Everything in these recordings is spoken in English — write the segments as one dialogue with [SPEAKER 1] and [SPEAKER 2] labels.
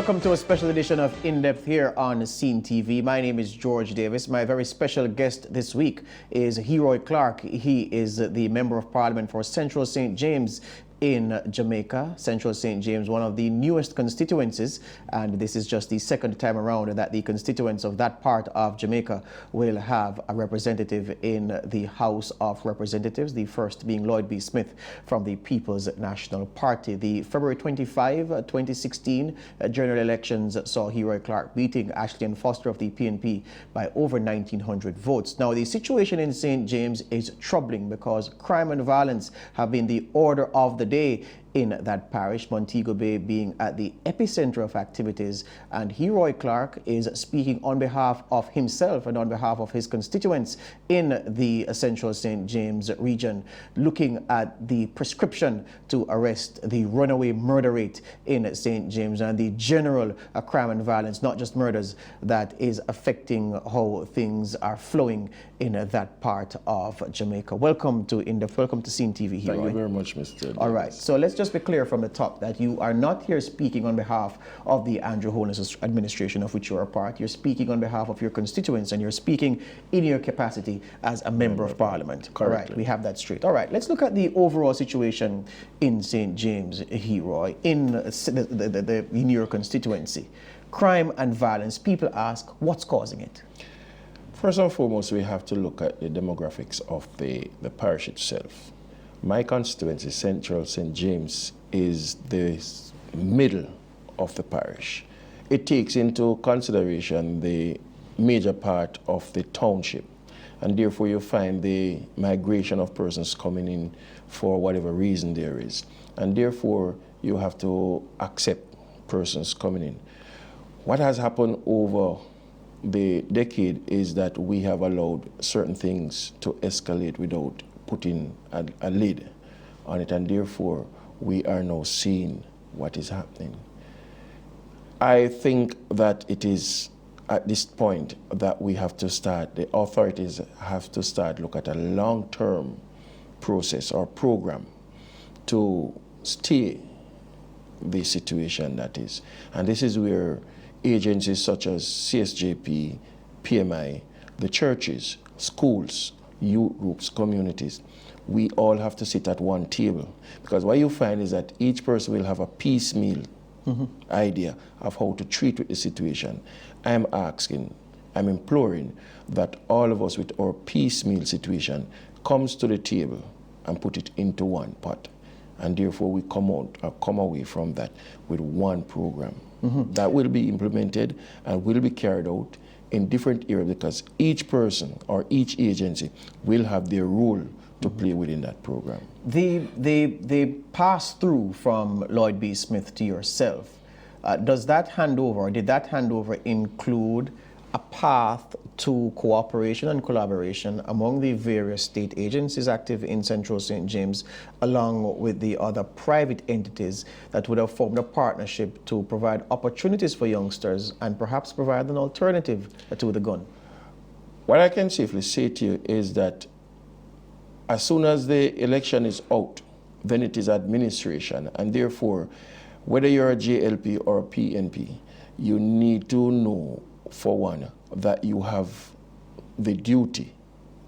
[SPEAKER 1] Welcome to a special edition of In Depth here on Scene TV. My name is George Davis. My very special guest this week is Heroy Clarke. He is the Member of Parliament for Central St. James in Jamaica. Central St. James, one of the newest constituencies, and this is just the second time around that the constituents of that part of Jamaica will have a representative in the House of Representatives, the first being Lloyd B. Smith from the People's National Party. The February 25, 2016 general elections saw Heroy Clarke beating Ashley Foster of the PNP by over 1,900 votes. Now, the situation in St. James is troubling because crime and violence have been the order of the day in that parish, Montego Bay being at the epicenter of activities. And Heroy Clarke is speaking on behalf of himself and on behalf of his constituents in the Central St. James region, looking at the prescription to arrest the runaway murder rate in St. James and the general crime and violence, not just murders, that is affecting how things are flowing in that part of Jamaica. Welcome to In-Depth. Welcome to Scene TV, Heroy.
[SPEAKER 2] Thank you very much, Mr. Davis.
[SPEAKER 1] All right, so let's just be clear from the top that you are not here speaking on behalf of the Andrew Holness administration of which you are a part. You're speaking on behalf of your constituents and you're speaking in your capacity as a member of parliament.
[SPEAKER 2] Correctly.
[SPEAKER 1] All right, we have that straight. All right, let's look at the overall situation in St. James, Heroy, in your constituency. Crime and violence, people ask, what's causing it?
[SPEAKER 2] First and foremost, we have to look at the demographics of the parish itself. My constituency, Central St. James, is the middle of the parish. It takes into consideration the major part of the township, and therefore you find the migration of persons coming in for whatever reason there is, and therefore you have to accept persons coming in. What has happened over the decade is that we have allowed certain things to escalate without putting a lid on it, and therefore we are now seeing what is happening. I think that it is at this point that we have to start, the authorities have to start look at a long-term process or program to stay the situation that is. And this is where agencies such as CSJP, PMI, the churches, schools, youth groups, communities, we all have to sit at one table. Because what you find is that each person will have a piecemeal idea of how to treat with the situation. I'm imploring that all of us with our piecemeal situation comes to the table and put it into one pot. And therefore we come away from that with one program that will be implemented and will be carried out in different areas, because each person or each agency will have their role to play within that program.
[SPEAKER 1] The pass through from Lloyd B. Smith to yourself, does that handover, or did that handover include a path to cooperation and collaboration among the various state agencies active in Central St. James, along with the other private entities that would have formed a partnership to provide opportunities for youngsters and perhaps provide an alternative to the gun?
[SPEAKER 2] What I can safely say to you is that as soon as the election is out, then it is administration, and therefore, whether you're a JLP or a PNP, you need to know, for one, that you have the duty,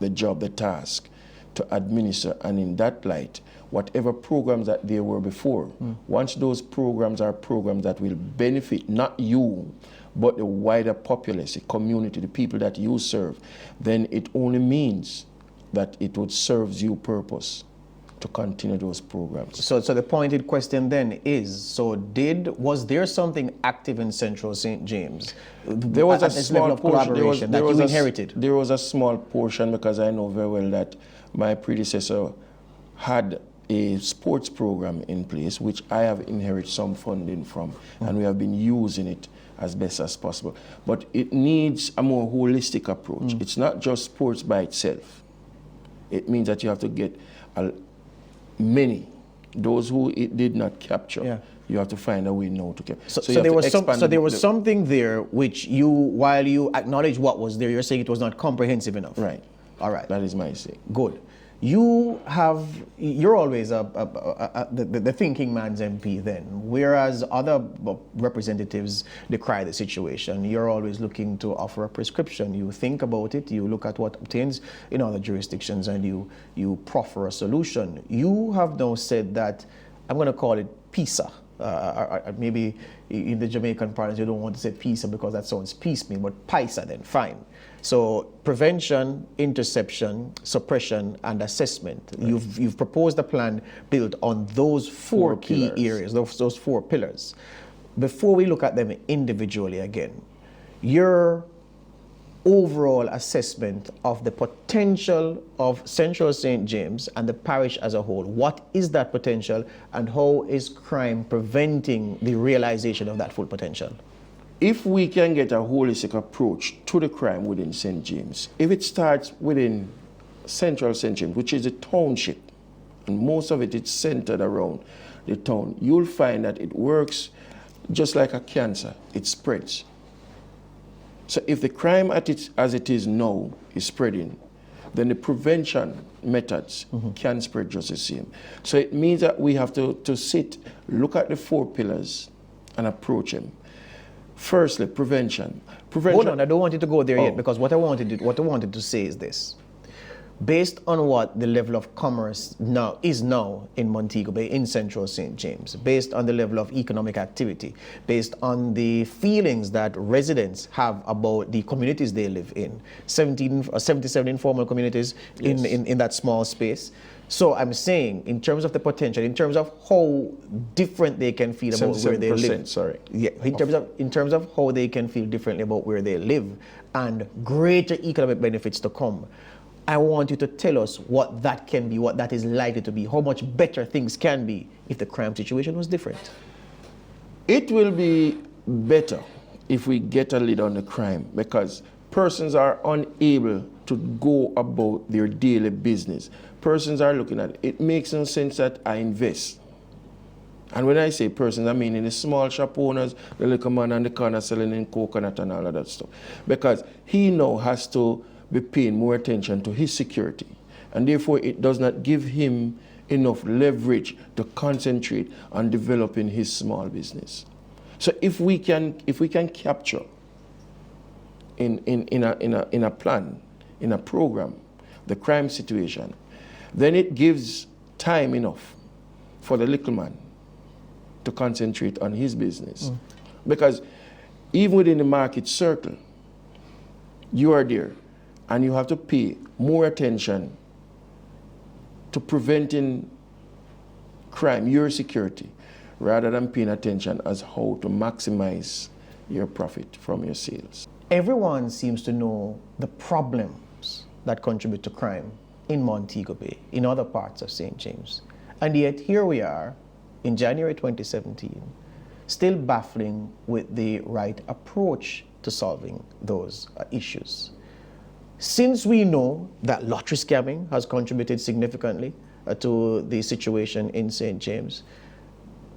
[SPEAKER 2] the job, the task to administer, and in that light, whatever programs that there were before, once those programs are programs that will benefit not you, but the wider populace, the community, the people that you serve, then it only means that it would serve you purpose to continue those programs.
[SPEAKER 1] So the pointed question then is, was there something active in Central St. James?
[SPEAKER 2] There was a small portion
[SPEAKER 1] that you inherited?
[SPEAKER 2] There was a small portion, because I know very well that my predecessor had a sports program in place, which I have inherited some funding from, and we have been using it as best as possible. But it needs a more holistic approach. It's not just sports by itself. It means that you have to get many, those who it did not capture, you have to find a way now to capture.
[SPEAKER 1] So there was something there which you, while you acknowledge what was there, you're saying it was not comprehensive enough.
[SPEAKER 2] Right.
[SPEAKER 1] All right.
[SPEAKER 2] That is my say.
[SPEAKER 1] Good. You're always the thinking man's MP then, whereas other representatives decry the situation. You're always looking to offer a prescription. You think about it, you look at what obtains in other jurisdictions, and you proffer a solution. You have now said that, I'm going to call it PISA. Maybe in the Jamaican parlance you don't want to say PISA because that sounds piecemeal, but PISA then, fine. So prevention, interception, suppression, and assessment. Right. You've proposed a plan built on those four key areas, those four pillars. Before we look at them individually again, your overall assessment of the potential of Central St. James and the parish as a whole. What is that potential, and how is crime preventing the realization of that full potential?
[SPEAKER 2] If we can get a holistic approach to the crime within St. James, if it starts within Central St. James, which is a township, and most of it is centered around the town, you'll find that it works just like a cancer. It spreads. So if the crime as it is now is spreading, then the prevention methods can spread just the same. So it means that we have to look at the four pillars and approach them. Firstly, prevention.
[SPEAKER 1] Hold on, I don't want you to go there yet, because what I wanted to say is this. Based on what the level of commerce is now in Montego Bay, in Central St. James, based on the level of economic activity, based on the feelings that residents have about the communities they live in, 77 informal communities in that small space. So I'm saying, in terms of the potential, in terms of how different they can feel about where they live.
[SPEAKER 2] Sorry.
[SPEAKER 1] Yeah, in terms of how they can feel differently about where they live, and greater economic benefits to come. I want you to tell us what that can be, what that is likely to be, how much better things can be if the crime situation was different.
[SPEAKER 2] It will be better if we get a lid on the crime, because persons are unable to go about their daily business. Persons are looking at it. It makes no sense that I invest. And when I say persons, I mean in the small shop owners, the little man on the corner selling in coconut and all of that stuff. Because he now has to be paying more attention to his security. And therefore, it does not give him enough leverage to concentrate on developing his small business. So if we can capture in a plan, in a program, the crime situation, then it gives time enough for the little man to concentrate on his business. Because even within the market circle, you are there, and you have to pay more attention to preventing crime, your security, rather than paying attention as how to maximize your profit from your sales.
[SPEAKER 1] Everyone seems to know the problems that contribute to crime in Montego Bay, in other parts of St. James. And yet here we are in January 2017, still baffling with the right approach to solving those issues. Since we know that lottery scamming has contributed significantly to the situation in St. James,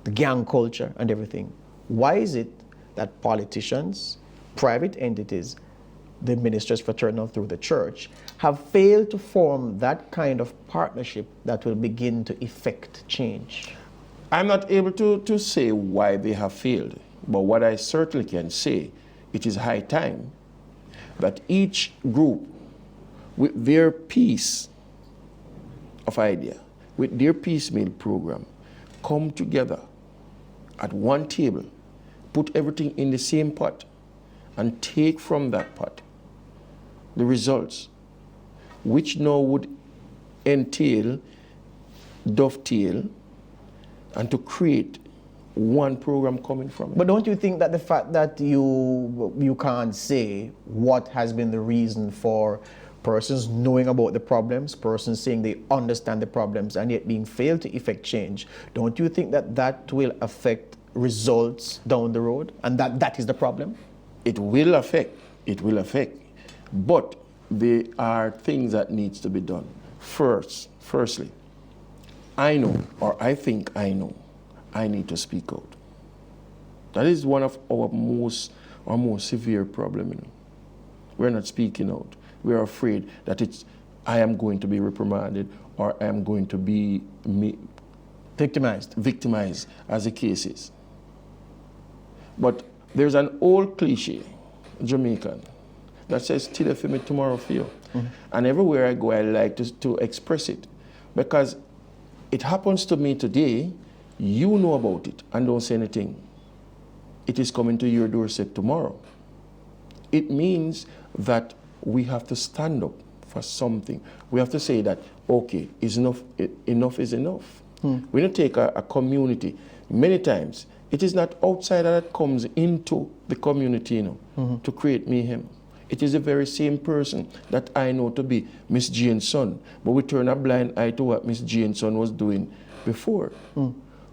[SPEAKER 1] the gang culture and everything, why is it that politicians, private entities, the ministers fraternal through the church, have failed to form that kind of partnership that will begin to effect change?
[SPEAKER 2] I'm not able to say why they have failed, but what I certainly can say, it is high time that each group, with their piece of idea, with their piecemeal program, come together at one table, put everything in the same pot, and take from that pot the results, which now would entail, dovetail, and to create one program coming from it.
[SPEAKER 1] But don't you think that the fact that you can't say what has been the reason for persons knowing about the problems, persons saying they understand the problems and yet being failed to effect change, don't you think that that will affect results down the road, and that is the problem?
[SPEAKER 2] It will affect, but there are things that needs to be done. Firstly, I know, or I think I know, I need to speak out. That is one of our most severe problems. We're not speaking out. We're afraid that it's I am going to be reprimanded or I am going to be victimized, as the case is. But there's an old cliche, Jamaican, that says, today for me, tomorrow for you. Mm-hmm. And everywhere I go, I like to express it. Because it happens to me today, you know about it and don't say anything. It is coming to your doorstep tomorrow. It means that we have to stand up for something. We have to say that, okay, enough is enough. We don't take a community. Many times, it is not outsider that comes into the community, to create mayhem. It is the very same person that I know to be Miss Jane's son, but we turn a blind eye to what Miss Jane's son was doing before.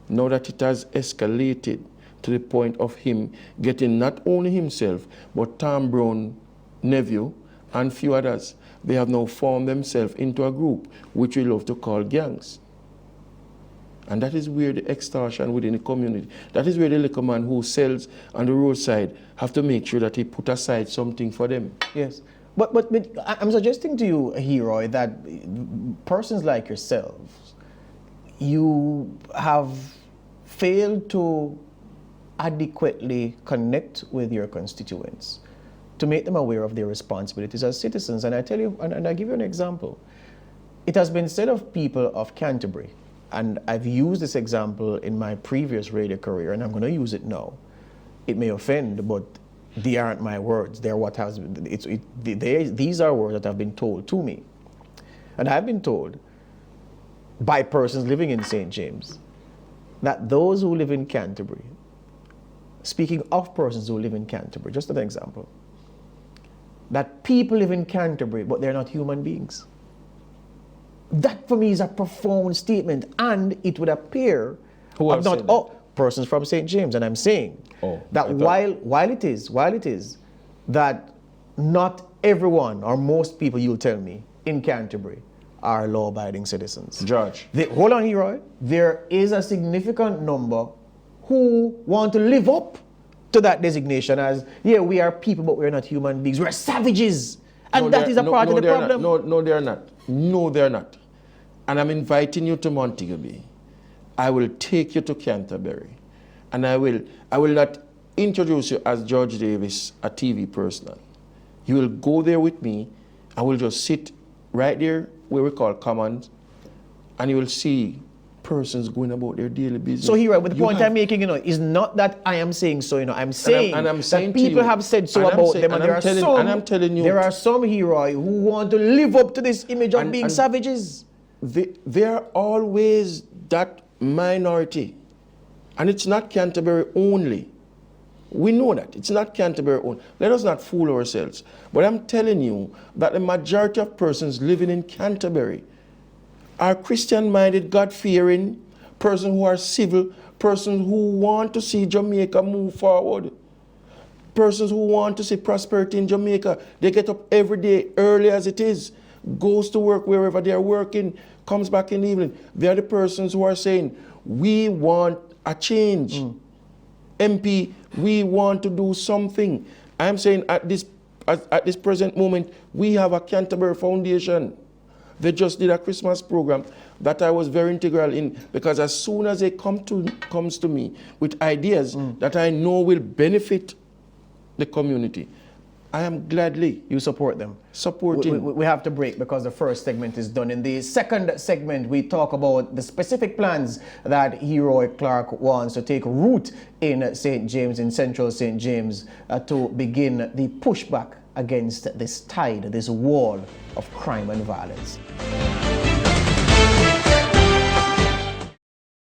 [SPEAKER 2] Now that it has escalated to the point of him getting not only himself, but Tom Brown nephew and few others, they have now formed themselves into a group which we love to call gangs. And that is where the extortion within the community, that is where the liquor man who sells on the roadside have to make sure that he put aside something for them.
[SPEAKER 1] Yes. But I'm suggesting to you, Heroy, that persons like yourselves, you have failed to adequately connect with your constituents to make them aware of their responsibilities as citizens. And I tell you, and I give you an example. It has been said of people of Canterbury, and I've used this example in my previous radio career, and I'm going to use it now. It may offend, but they aren't my words. They're what has these are words that have been told to me. And I've been told by persons living in St. James that those who live in Canterbury, speaking of persons who live in Canterbury, just an example, that people live in Canterbury, but they're not human beings. That for me is a profound statement, and it would appear of not persons from St. James, and I'm saying that while it is that not everyone or most people, you'll tell me, in Canterbury are law-abiding citizens.
[SPEAKER 2] George.
[SPEAKER 1] Hold on, Heroy. There is a significant number who want to live up to that designation as, yeah, we are people, but we're not human beings. We're savages. And that is a part of the problem.
[SPEAKER 2] No, they're not. No, they're not. And I'm inviting you to Montego Bay. I will take you to Canterbury. And I will not introduce you as George Davis, a TV person. You will go there with me, and we'll just sit right there where we call commons, and you will see persons going about their daily business.
[SPEAKER 1] So here, but the point I'm making, is not that I am saying so, I'm saying that people have said so about them, and there are some Heroy who want to live up to this image of being savages.
[SPEAKER 2] They are always that minority. And it's not Canterbury only. We know that. It's not Canterbury only. Let us not fool ourselves. But I'm telling you that the majority of persons living in Canterbury are Christian-minded, God-fearing, persons who are civil, persons who want to see Jamaica move forward, persons who want to see prosperity in Jamaica. They get up every day, early as it is, goes to work wherever they are working, comes back in the evening. They are the persons who are saying, we want a change. MP, we want to do something. I'm saying at this present moment, we have a Canterbury Foundation. They just did a Christmas program that I was very integral in, because as soon as they comes to me with ideas that I know will benefit the community, I am gladly.
[SPEAKER 1] You support them.
[SPEAKER 2] Supporting.
[SPEAKER 1] We have to break because the first segment is done. In the second segment, we talk about the specific plans that Heroy Clarke wants to take root in St. James, in central St. James, to begin the pushback against this tide, this wall of crime and violence.